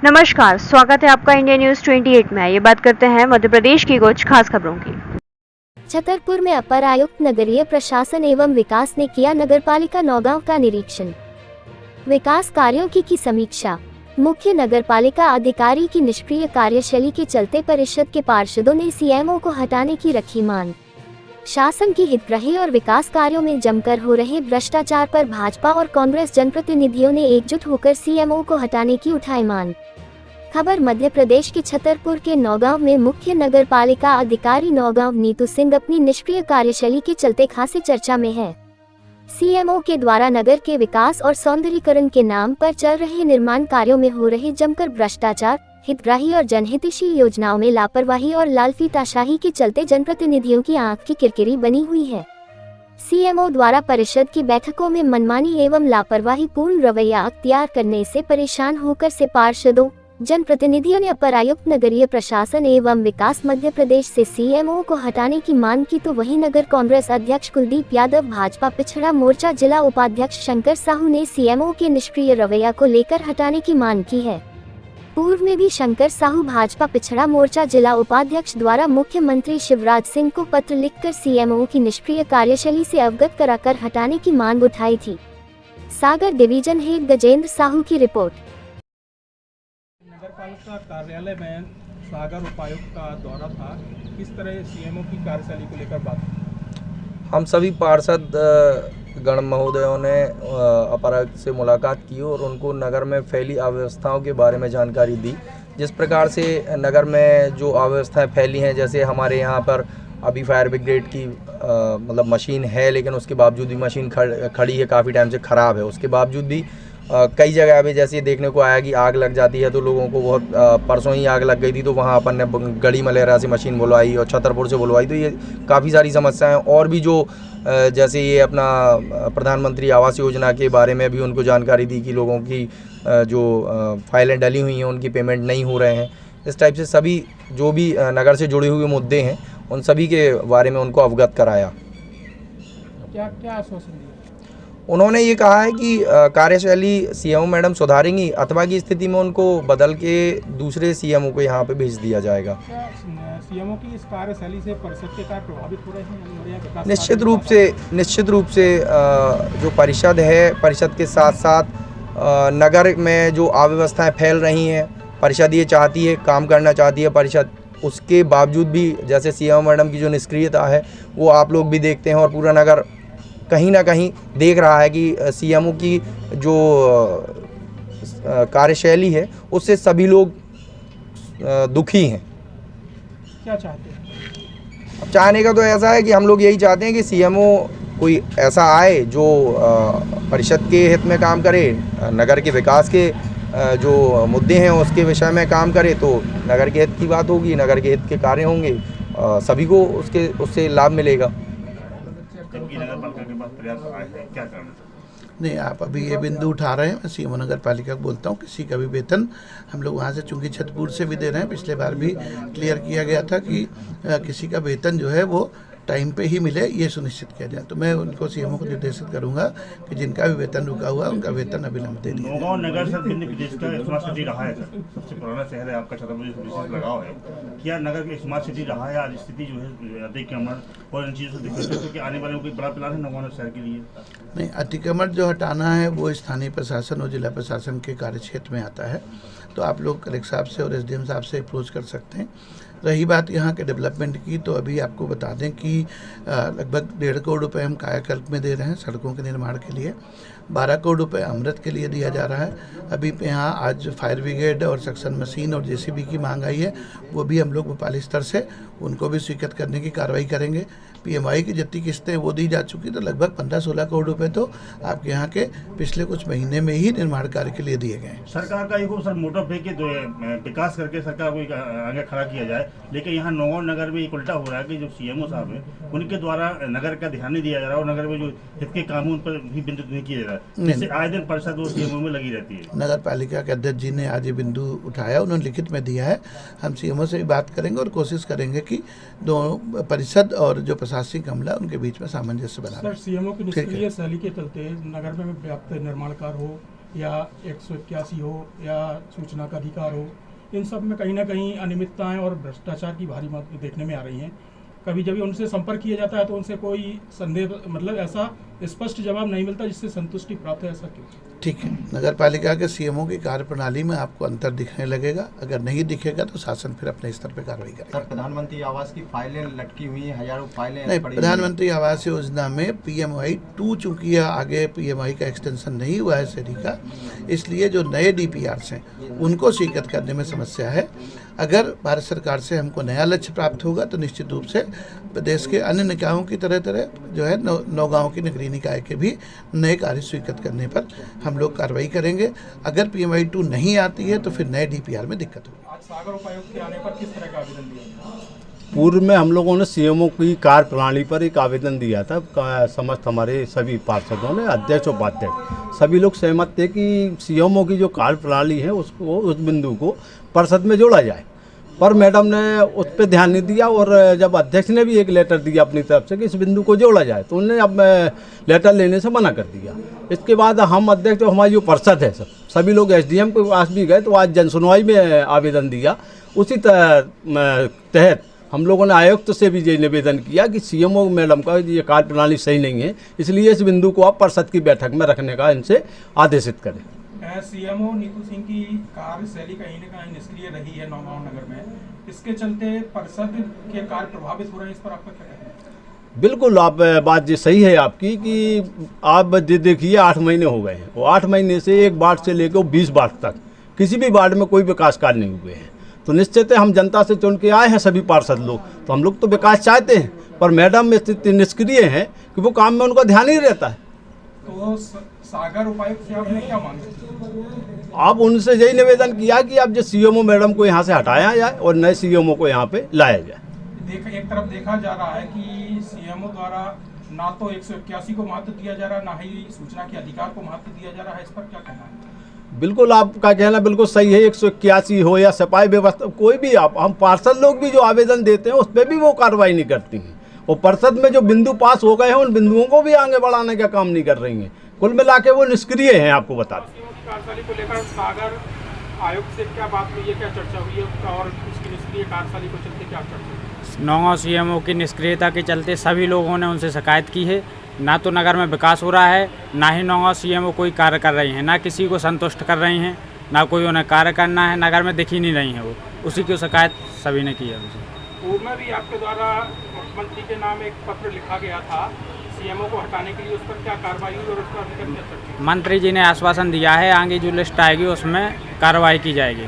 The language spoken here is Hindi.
नमस्कार, स्वागत है आपका इंडिया न्यूज 28 में। ये बात करते हैं मध्य प्रदेश की कुछ खास खबरों की। छतरपुर में अपर आयुक्त नगरीय प्रशासन एवं विकास ने किया नगरपालिका नौगांव का निरीक्षण। विकास कार्यों की समीक्षा। मुख्य नगरपालिका अधिकारी की निष्क्रिय कार्यशैली के चलते परिषद के पार्षदों ने सीएमओ को हटाने की रखी मांग। शासन की हितग्राही और विकास कार्यों में जमकर हो रहे भ्रष्टाचार पर भाजपा और कांग्रेस जनप्रतिनिधियों ने एकजुट होकर सीएमओ को हटाने की उठाई मांग। खबर मध्य प्रदेश के छतरपुर के नौगांव में मुख्य नगरपालिका अधिकारी नौगांव नीतू सिंह अपनी निष्क्रिय कार्यशैली के चलते खासी चर्चा में है। सीएमओ के द्वारा नगर के विकास और सौंदर्यीकरण के नाम पर चल रहे निर्माण कार्यों में हो रहे जमकर भ्रष्टाचार, हितग्राही और जनहितैषी योजनाओं में लापरवाही और लालफीताशाही के चलते जनप्रतिनिधियों की आंख की किरकिरी बनी हुई है। सीएमओ द्वारा परिषद की बैठकों में मनमानी एवं लापरवाही पूर्ण रवैया अख्तियार करने से परेशान होकर से पार्षदों, जनप्रतिनिधियों ने अपर आयुक्त नगरीय प्रशासन एवं विकास मध्य प्रदेश से सीएमओ को हटाने की मांग की, तो वहीं नगर कांग्रेस अध्यक्ष कुलदीप यादव, भाजपा पिछड़ा मोर्चा जिला उपाध्यक्ष शंकर साहू ने सीएमओ के निष्क्रिय रवैया को लेकर हटाने की मांग की है। पूर्व में भी शंकर साहू भाजपा पिछड़ा मोर्चा जिला उपाध्यक्ष द्वारा मुख्यमंत्री शिवराज सिंह को पत्र लिखकर सीएमओ की निष्क्रिय कार्यशैली से अवगत कराकर हटाने की मांग उठाई थी। सागर डिवीजन हेड गजेंद्र साहू की रिपोर्ट। नगरपालिका कार्यालय में सागर उपायुक्त का दौरा था, किस तरह सीएमओ की कार्यशैली को लेकर बात? हम सभी पार्षद गण महोदयों ने अपर आयुक्त से मुलाकात की और उनको नगर में फैली अव्यवस्थाओं के बारे में जानकारी दी। जिस प्रकार से नगर में जो अव्यवस्थाएं फैली हैं, जैसे हमारे यहाँ पर अभी फायर ब्रिगेड की मतलब मशीन है, लेकिन उसके बावजूद भी मशीन खड़ी है, काफ़ी टाइम से ख़राब है। उसके बावजूद भी कई जगह पे जैसे देखने को आया कि आग लग जाती है, तो लोगों को बहुत परसों ही आग लग गई थी, तो वहाँ अपन ने गढ़ी मलेरा से मशीन बुलवाई और छतरपुर से बुलवाई। तो ये काफ़ी सारी समस्याएं और भी जो जैसे ये अपना प्रधानमंत्री आवास योजना के बारे में भी उनको जानकारी दी कि लोगों की जो फाइलें डली हुई हैं उनकी पेमेंट नहीं हो रहे हैं। इस टाइप से सभी जो भी नगर से जुड़े हुए मुद्दे हैं उन सभी के बारे में उनको अवगत कराया। क्या क्या आश्वासन दिया? उन्होंने ये कहा है कि कार्यशैली सीएमओ मैडम सुधारेंगी, अथवा की स्थिति में उनको बदल के दूसरे सीएमओ को यहाँ पे भेज दिया जाएगा। सीएमओ की इस कार्यशैली से परिषद के कार्य प्रभावित हो रहे हैं? निश्चित रूप से जो परिषद है, परिषद के साथ साथ नगर में जो अव्यवस्थाएं फैल रही हैं, परिषद ये चाहती है, काम करना चाहती है परिषद, उसके बावजूद भी जैसे सीएमओ मैडम की जो निष्क्रियता है वो आप लोग भी देखते हैं और पूरा नगर कहीं ना कहीं देख रहा है कि सीएमओ की जो कार्यशैली है उससे सभी लोग दुखी हैं। क्या चाहते हैं? अब चाहने का तो ऐसा है कि हम लोग यही चाहते हैं कि सीएमओ कोई ऐसा आए जो परिषद के हित में काम करे, नगर के विकास के जो मुद्दे हैं उसके विषय में काम करे, तो नगर के हित की बात होगी, नगर के हित के कार्य होंगे, सभी को उससे लाभ मिलेगा। नहीं, आप अभी ये बिंदु उठा रहे हैं। मैं सीएमओ नगर पालिका को बोलता हूँ, किसी का भी वेतन हम लोग वहाँ से चूँकि छतरपुर से भी दे रहे हैं, पिछले बार भी क्लियर किया गया था कि किसी का वेतन जो है वो टाइम पे ही मिले, ये सुनिश्चित किया जाए। तो मैं उनको सीएमओ को निर्देशित करूंगा कि जिनका भी वेतन रुका हुआ है उनका वेतन अविलंब दे दिया। नौगांव नगर सर मध्य प्रदेश का स्मार्ट सिटी रहा है, सर सबसे पुराना शहर है आपका, छतरपुर से विशेष लगाव है। क्या नगर के स्मार्ट सिटी रहा है? आज स्थिति जो है अतिक्रमण और इन चीज़ों से दिक्कत है, क्योंकि आने वाले में कोई बड़ा प्लान है नौगांव शहर के लिए? नहीं, अतिक्रमण जो हटाना है वो स्थानीय प्रशासन और जिला प्रशासन के कार्यक्षेत्र में आता है, तो आप लोग कलेक्टर साहब से और एसडीएम साहब से अप्रोच कर सकते हैं। रही बात यहाँ के डेवलपमेंट की, तो अभी आपको बता दें कि लगभग 1.5 करोड़ रुपए हम कायाकल्प में दे रहे हैं सड़कों के निर्माण के लिए, 12 करोड़ रुपए अमृत के लिए दिया जा रहा है। अभी यहाँ आज फायर ब्रिगेड और सक्शन मशीन और जेसीबी की मांग आई है, वो भी हम लोग भोपाल स्तर से उनको भी स्वीकृत करने की कार्रवाई करेंगे। पीएमआई की जितनी किस्तें वो दी जा चुकी, तो लगभग 15-16 करोड़ रुपए तो आपके यहाँ के पिछले कुछ महीने में ही निर्माण कार्य के लिए दिए गए। सरकार का एक सर मोटो पे के विकास करके सरकार को आगे खड़ा किया जाए, लेकिन यहाँ नौगांव नगर में एक उल्टा हो रहा है कि जो सीएमओ साहब है उनके द्वारा नगर का ध्यान नहीं दिया जा रहा और नगर में जो हित के कानून पर भी बिंदु नहीं किया जा रहा है, जिससे आए दिन परिषद और सीएमओ में लगी रहती है। नगर पालिका के अध्यक्ष जी ने आज ये बिंदु उठाया, उन्होंने लिखित में दिया है। हम सीएमओ से भी बात करेंगे और कोशिश करेंगे कि दोनों परिषद और जो प्रशासनिक अमला उनके बीच में सामंजस्य बना। सर, सीएमओ की निष्क्रिय शैली के चलते नगर में व्याप्त निर्माण कार्य हो या 181 हो या सूचना का अधिकार हो, इन सब में कहीं ना कहीं अनियमितताएं और भ्रष्टाचार की भारी मात्रा देखने में आ रही हैं। कभी जब उनसे संपर्क किया जाता है तो उनसे कोई संदेह मतलब ऐसा स्पष्ट जवाब नहीं मिलता जिससे संतुष्टि प्राप्त है, ऐसा क्यों? ठीक है, नगर पालिका के सीएमओ की कार्यप्रणाली में आपको अंतर दिखने लगेगा। अगर नहीं दिखेगा तो शासन फिर अपने स्तर पर कार्रवाई करेगा। सर, प्रधानमंत्री आवास की फाइलें लटकी हुई हैं, हजारों फाइलें नहीं, पड़ी प्रधानमंत्री आवास योजना में PMI 2 चूंकि आगे PMI का एक्सटेंशन नहीं हुआ है शहरी का, इसलिए जो नए DPRs हैं उनको स्वीकृत करने में समस्या है। अगर भारत सरकार से हमको नया लक्ष्य प्राप्त होगा तो निश्चित रूप से प्रदेश के अन्य निकायों की तरह जो है नौगांव की नगरीय निकाय के भी नए कार्य स्वीकृत करने पर हम लोग कार्रवाई करेंगे। अगर PMI 2 नहीं आती है तो फिर नए DPR में दिक्कत होगी। आज सागर उपायुक्त के आने पर किस तरह का आवेदन दिया? पूर्व में हम लोगों ने सीएमओ की कार्यप्रणाली पर एक आवेदन दिया था। समस्त हमारे सभी पार्षदों ने, अध्यक्ष उपाध्यक्ष सभी लोग सहमत थे कि सीएमओ की जो कार्यप्रणाली है उसको, उस बिंदु को परिषद में जोड़ा जाए, पर मैडम ने उस पर ध्यान नहीं दिया। और जब अध्यक्ष ने भी एक लेटर दिया अपनी तरफ से कि इस बिंदु को जोड़ा जाए, तो उन्होंने अब लेटर लेने से मना कर दिया। इसके बाद हम अध्यक्ष और हमारी जो परिषद है सभी लोग SDM के पास भी गए, तो आज जनसुनवाई में आवेदन दिया। उसी तहत हम लोगों ने आयुक्त से भी ये निवेदन किया कि सीएमओ मैडम का ये कार्यप्रणाली सही नहीं है, इसलिए इस बिंदु को आप परिषद की बैठक में रखने का इनसे आदेशित करें। सीएमओ नीतू सिंह की कार्यशैली कहीं न कहीं निष्क्रिय रही है नौगांव नगर में, इसके चलते परिषद के कार्य प्रभावित हो रहे हैं, इस पर आपका क्या कहना है? बिल्कुल, आप बात ये सही है आपकी कि आप देखिए 8 महीने हो गए हैं, वो 8 महीने से एक वार्ड से लेकर 20 वार्ड तक किसी भी वार्ड में कोई विकास कार्य नहीं हुए हैं। तो निश्चित है, हम जनता से चुन के आए हैं सभी पार्षद लोग, तो हम लोग तो विकास चाहते हैं, पर मैडम इतनी निष्क्रिय हैं कि वो काम में उनका ध्यान ही रहता है। तो सागर उपायुक्त से आपने क्या मांगा? आप उनसे यही निवेदन किया कि अब जो सीएमओ मैडम को यहाँ से हटाया जाए और नए सीएमओ को यहाँ पे लाया जाए। एक तरफ देखा जा रहा है कि सीएमओ द्वारा ना तो 181 को महत्व दिया जा रहा, ना ही सूचना के अधिकार को महत्व दिया जा रहा है, इस पर क्या कहना है? बिल्कुल, आपका कहना बिल्कुल सही है। 181 हो या सफाई व्यवस्था, कोई भी हम पार्षद लोग भी जो आवेदन देते हैं उस पर भी वो कार्रवाई नहीं करती हैं, और परिषद में जो बिंदु पास हो गए हैं उन बिंदुओं को भी आगे बढ़ाने का काम नहीं कर रही हैं। कुल मिला के वो निष्क्रिय हैं, आपको बता दें। कार्यशाला को लेकर सागर आयुक्त से क्या बात हुई है, क्या चर्चा हुई है, और उसकी निष्क्रिय कार्यशाला को चलते क्या चर्चा हुई? नौगांव सीएमओ की निष्क्रियता के चलते सभी लोगों ने उनसे शिकायत की है। ना तो नगर में विकास हो रहा है, ना ही नौगांव सीएमओ कोई कार्य कर रही हैं, ना किसी को संतुष्ट कर रही हैं, ना कोई उन्हें कार्य करना है, नगर में दिख ही नहीं रही हैं। वो उसी की शिकायत सभी ने की है। पूर्व में भी आपके द्वारा मुख्यमंत्री के नाम एक पत्र लिखा गया था सीएमओ को हटाने के लिए, उस पर क्या कार्रवाई हुई और उस पर मंत्री जी ने आश्वासन दिया है आगे जो लिस्ट आएगी उसमें कार्रवाई की जाएगी।